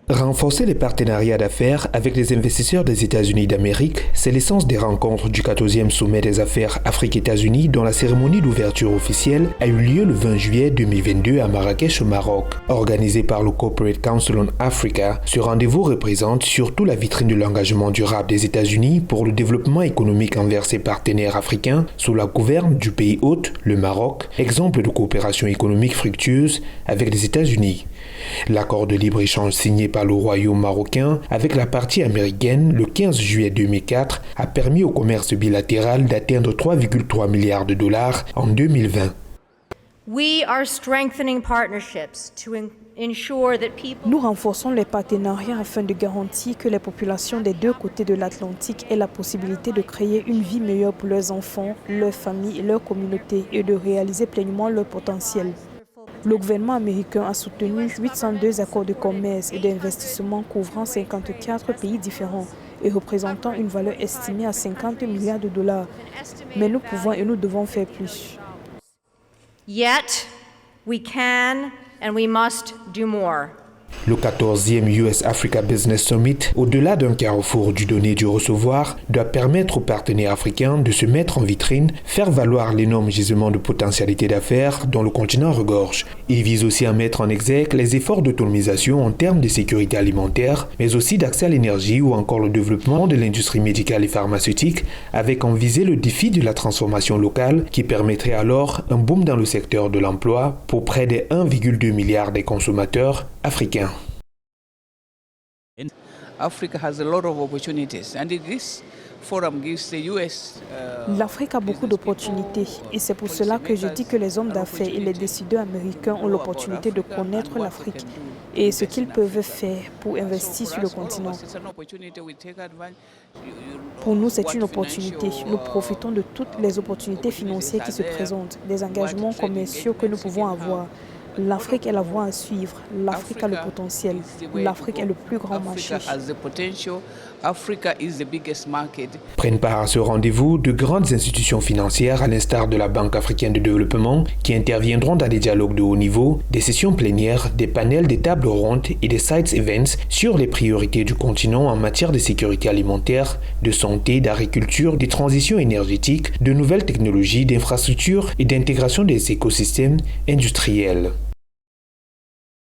Renforcer les partenariats d'affaires avec les investisseurs des États-Unis d'Amérique, c'est l'essence des rencontres du 14e sommet des affaires Afrique-États-Unis dont la cérémonie d'ouverture officielle a eu lieu le 20 juillet 2022 à Marrakech au Maroc. Organisé par le Corporate Council on Africa, ce rendez-vous représente surtout la vitrine de l'engagement durable des États-Unis pour le développement économique envers ses partenaires africains sous la gouverne du pays hôte, le Maroc, exemple de coopération économique fructueuse avec les États-Unis. L'accord de libre-échange signé par le Royaume marocain avec la partie américaine le 15 juillet 2004 a permis au commerce bilatéral d'atteindre 3,3 milliards de dollars en 2020. Nous renforçons les partenariats afin de garantir que les populations des deux côtés de l'Atlantique aient la possibilité de créer une vie meilleure pour leurs enfants, leurs familles et leurs communautés et de réaliser pleinement leur potentiel. Le gouvernement américain a soutenu 802 accords de commerce et d'investissement couvrant 54 pays différents et représentant une valeur estimée à 50 milliards de dollars. Mais nous pouvons et nous devons faire plus. Yet, we can and we must do more. Le 14e US Africa Business Summit, au-delà d'un carrefour du donner et du recevoir, doit permettre aux partenaires africains de se mettre en vitrine, faire valoir l'énorme gisement de potentialités d'affaires dont le continent regorge. Il vise aussi à mettre en exergue les efforts d'autonomisation en termes de sécurité alimentaire, mais aussi d'accès à l'énergie ou encore le développement de l'industrie médicale et pharmaceutique, avec en visée le défi de la transformation locale qui permettrait alors un boom dans le secteur de l'emploi pour près des 1,2 milliard des consommateurs africains. L'Afrique a beaucoup d'opportunités et c'est pour cela que je dis que les hommes d'affaires et les décideurs américains ont l'opportunité de connaître l'Afrique et ce qu'ils peuvent faire pour investir sur le continent. Pour nous, c'est une opportunité. Nous profitons de toutes les opportunités financières qui se présentent, des engagements commerciaux que nous pouvons avoir. L'Afrique est la voie à suivre. L'Afrique a le potentiel. L'Afrique est le plus grand marché. Prennent part à ce rendez-vous de grandes institutions financières à l'instar de la Banque africaine de développement qui interviendront dans des dialogues de haut niveau, des sessions plénières, des panels, des tables rondes et des side events sur les priorités du continent en matière de sécurité alimentaire, de santé, d'agriculture, de transition énergétique, de nouvelles technologies, d'infrastructures et d'intégration des écosystèmes industriels.